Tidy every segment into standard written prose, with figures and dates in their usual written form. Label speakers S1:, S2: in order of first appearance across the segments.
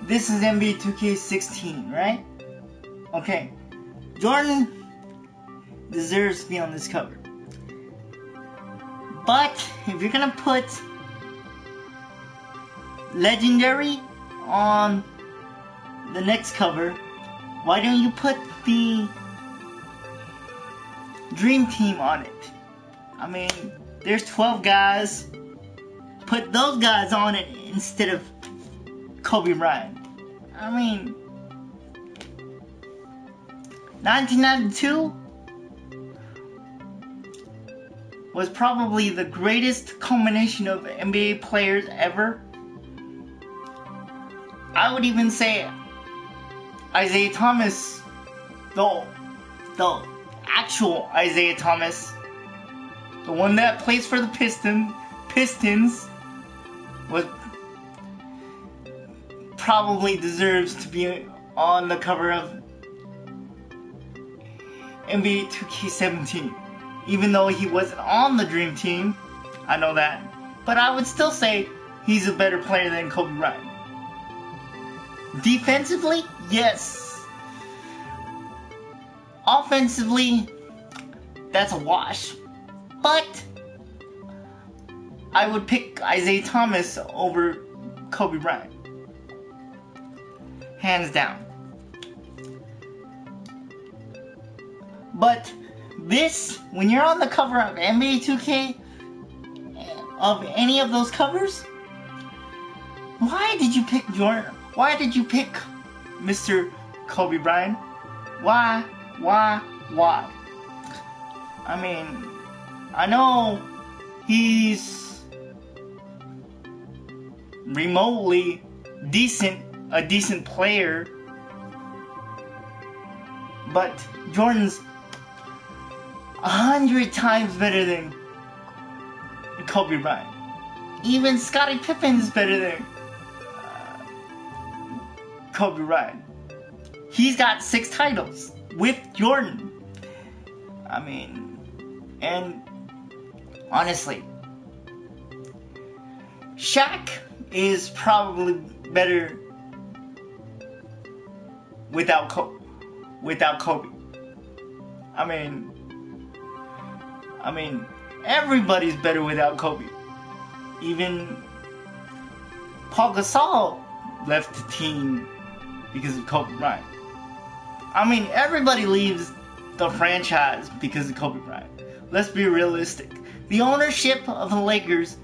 S1: this is NBA 2K16, right? Okay, Jordan deserves to be on this cover. But if you're gonna put Legendary on the next cover, why don't you put the Dream Team on it? I mean, there's 12 guys. Put those guys on it instead of Kobe Bryant. I mean, 1992 was probably the greatest culmination of NBA players ever. I would even say Isaiah Thomas, the actual Isaiah Thomas, the one that plays for the Pistons, was probably deserves to be on the cover of NBA 2K17. Even though he wasn't on the Dream Team, I know that, but I would still say he's a better player than Kobe Bryant. Defensively, yes. Offensively, that's a wash. But I would pick Isaiah Thomas over Kobe Bryant. Hands down. But this, when you're on the cover of NBA 2K, of any of those covers, why did you pick Jordan? Why did you pick Mr. Kobe Bryant? Why? I mean, I know he's remotely a decent player, but Jordan's 100 times better than Kobe Bryant. Even Scottie Pippen's better than Kobe Bryant. He's got 6 titles with Jordan. I mean, and honestly, Shaq is probably better without Kobe. I mean, everybody's better without Kobe. Even Paul Gasol left the team because of Kobe Bryant. I mean, everybody leaves the franchise because of Kobe Bryant. Let's be realistic. The ownership of the Lakers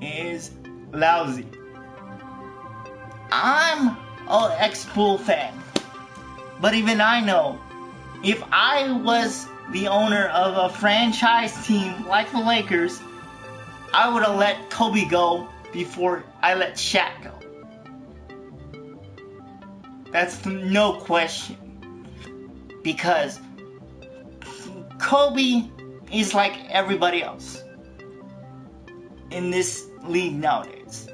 S1: is lousy. I'm an ex-Bull fan, but even I know if I was the owner of a franchise team like the Lakers, I would have let Kobe go before I let Shaq go. That's no question. Because Kobe is like everybody else in this league nowadays.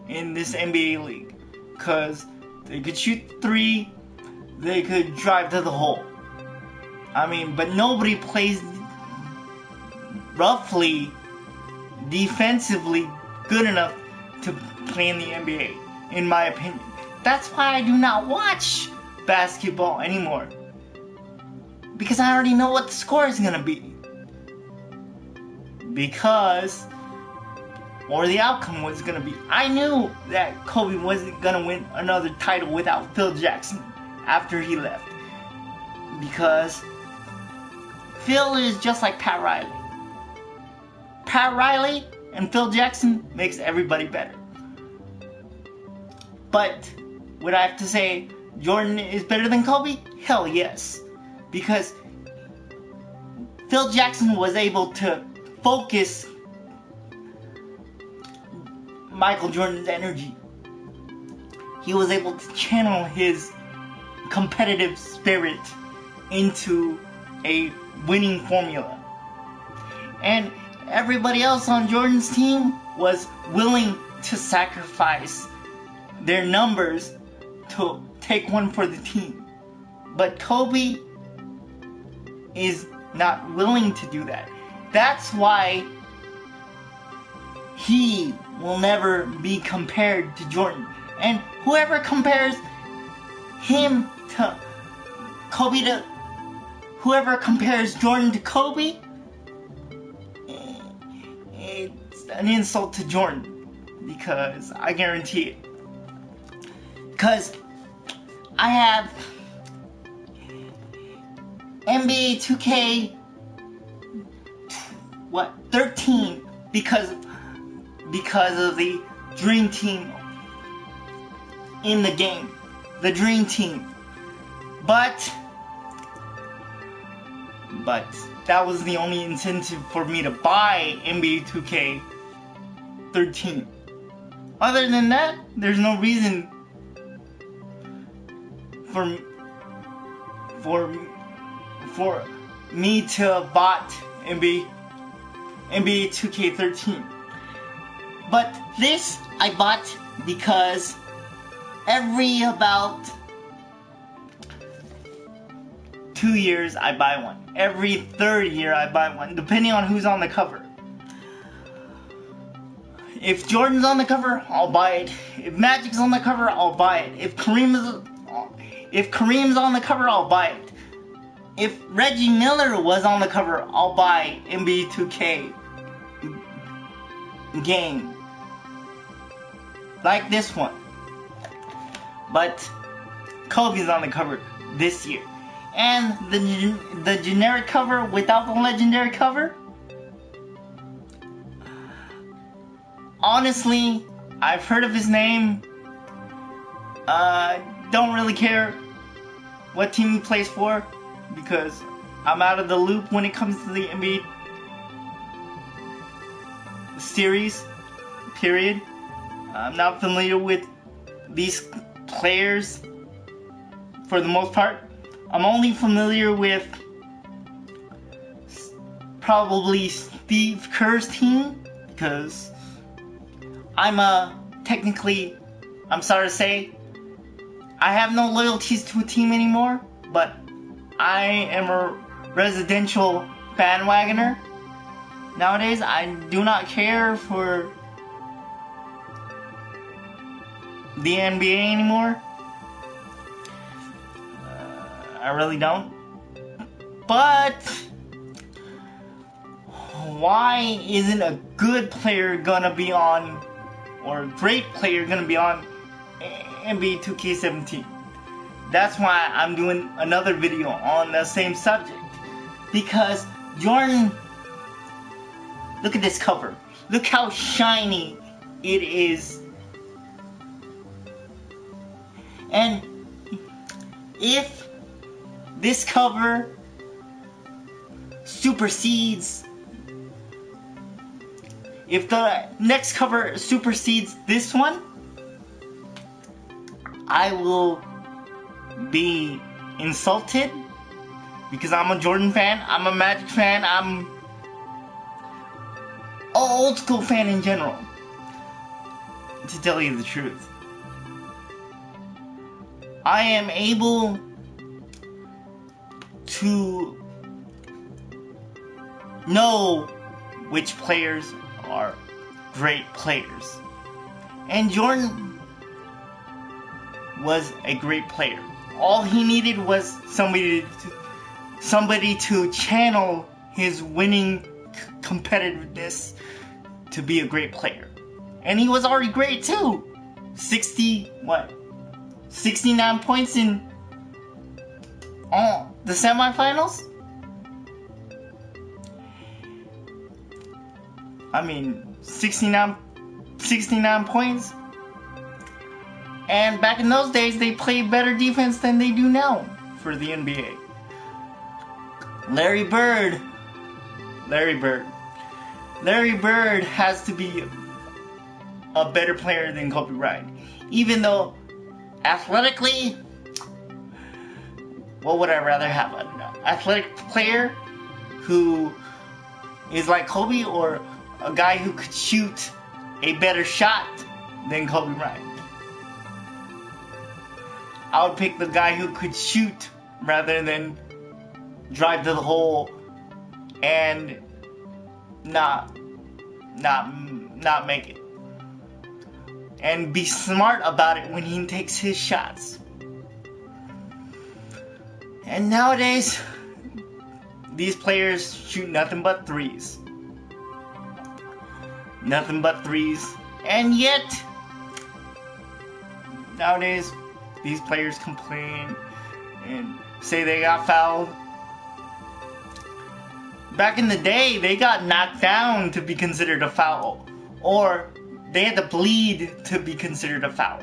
S1: In this NBA league. Because they could shoot 3, they could drive to the hole. I mean, but nobody plays roughly defensively good enough to play in the NBA, in my opinion. That's why I do not watch basketball anymore. Because I already know what the score is going to be. Or the outcome was going to be. I knew that Kobe wasn't going to win another title without Phil Jackson after he left. Because Phil is just like Pat Riley. Pat Riley and Phil Jackson makes everybody better. But would I have to say Jordan is better than Kobe? Hell yes. Because Phil Jackson was able to focus Michael Jordan's energy. He was able to channel his competitive spirit into a winning formula. And everybody else on Jordan's team was willing to sacrifice their numbers to take one for the team. But Kobe is not willing to do that. That's why he will never be compared to Jordan. And whoever compares him to Kobe to whoever compares Jordan to Kobe, it's an insult to Jordan, because I guarantee it. Because I have NBA 2K 13 because of the Dream Team in the game, the Dream Team. But that was the only incentive for me to buy NBA 2K 13. Other than that, there's no reason for me to have bought NBA 2K 13. But this I bought because every about 2 years I buy one. Every third year I buy one, depending on who's on the cover. If Jordan's on the cover, I'll buy it. If Magic's on the cover, I'll buy it. If Kareem's on the cover, I'll buy it. If Reggie Miller was on the cover, I'll buy NBA 2K game. Like this one. But Kobe's on the cover this year. And the generic cover without the legendary cover, honestly, I've heard of his name. Don't really care what team he plays for, because I'm out of the loop when it comes to the NBA series, period. I'm not familiar with these players for the most part. I'm only familiar with probably Steve Kerr's team, because I'm sorry to say, I have no loyalties to a team anymore, but I am a residential bandwagoner. Nowadays, I do not care for the NBA anymore. I really don't. But why isn't a good player gonna be on, or a great player gonna be on NBA 2K17? That's why I'm doing another video on the same subject. Because Jordan, look at this cover. Look how shiny it is. And if this cover supersedes, if the next cover supersedes this one, I will be insulted, because I'm a Jordan fan, I'm a Magic fan, I'm an old school fan in general, to tell you the truth. I am able to know which players are great players. And Jordan was a great player. All he needed was somebody to channel his winning competitiveness to be a great player. And he was already great too. 69 points in the semifinals? I mean, 69 points. And back in those days, they played better defense than they do now for the NBA. Larry Bird has to be a better player than Kobe Bryant. Even though athletically, what would I rather have? An athletic player who is like Kobe, or a guy who could shoot a better shot than Kobe Bryant? I would pick the guy who could shoot rather than drive to the hole and not make it. and be smart about it when he takes his shots. And nowadays, these players shoot nothing but threes. Nothing but threes. And yet, nowadays, these players complain and say they got fouled. Back in the day, they got knocked down to be considered a foul. Or they had to bleed to be considered a foul.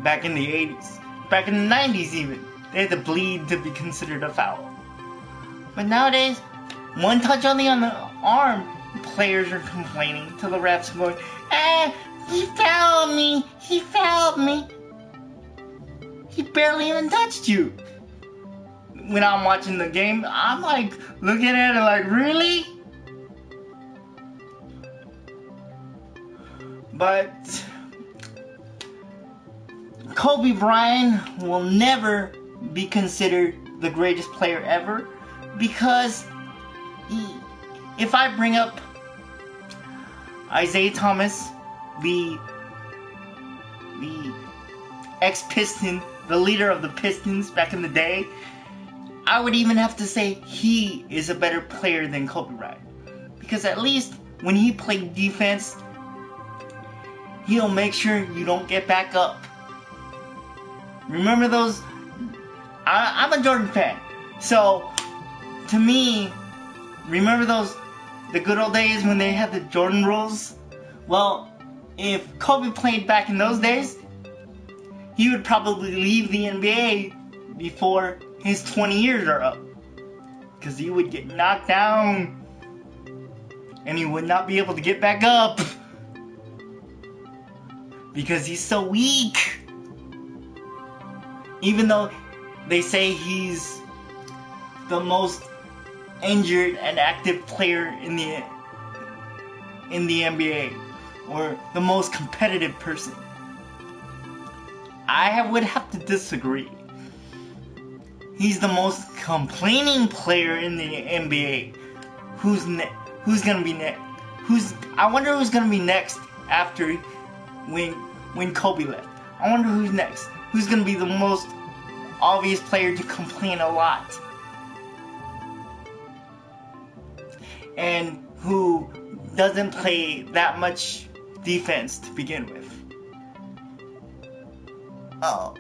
S1: Back in the 80s. Back in the 90s even. They had to bleed to be considered a foul. But nowadays, one touch on the arm, players are complaining to the refs going, he fouled me, he fouled me. He barely even touched you. When I'm watching the game, I'm like, looking at it like, really? But Kobe Bryant will never be considered the greatest player ever, because if I bring up Isaiah Thomas, the ex-Piston, the leader of the Pistons back in the day, I would even have to say he is a better player than Kobe Bryant. Because at least when he played defense, he'll make sure you don't get back up. Remember those? I'm a Jordan fan. So, to me, remember the good old days when they had the Jordan rules? Well, if Kobe played back in those days, he would probably leave the NBA before his 20 years are up. Because he would get knocked down and he would not be able to get back up. Because he's so weak. Even though they say he's the most injured and active player in the NBA, or the most competitive person, I would have to disagree. He's the most complaining player in the NBA. Who's gonna be next? I wonder who's gonna be next after when Kobe left. I wonder who's next. Who's gonna be the most obvious player to complain a lot, and who doesn't play that much defense to begin with? Oh,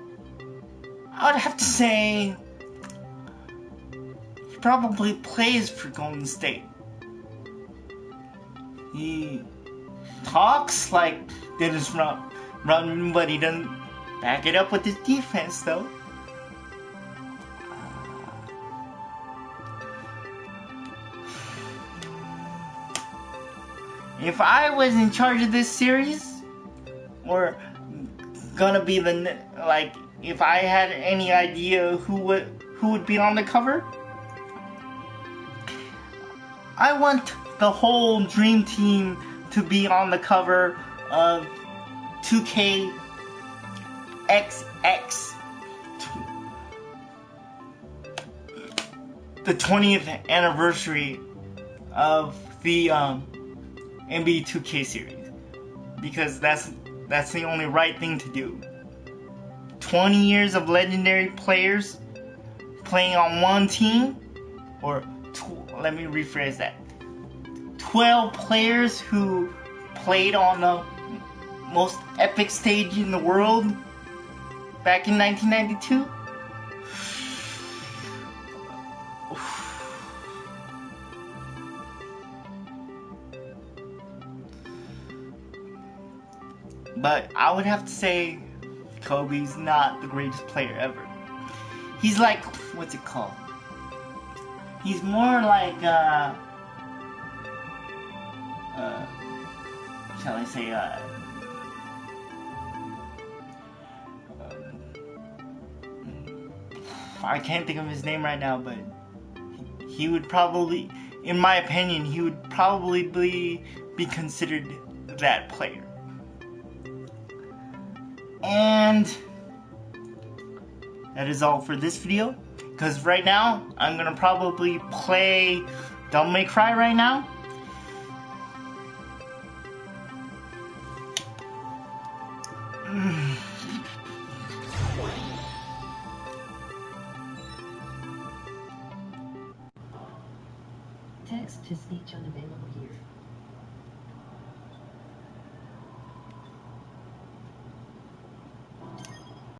S1: I would have to say he probably plays for Golden State. He talks like Dennis Rodman, but he doesn't back it up with his defense, though. If I was in charge of this series, or gonna be if I had any idea who would be on the cover, I want the whole dream team to be on the cover of 2K XX, the 20th anniversary of the NBA 2K series, because that's the only right thing to do. 20 years of legendary players playing on one team, or let me rephrase that. 12 players who played on the most epic stage in the world back in 1992. But I would have to say Kobe's not the greatest player ever. He's like, what's it called? He's more like, shall I say, I can't think of his name right now, but he would probably, in my opinion, he would probably be considered that player. And that is all for this video, because right now I'm gonna probably play Devil May Cry right now.
S2: Text to speech unavailable here.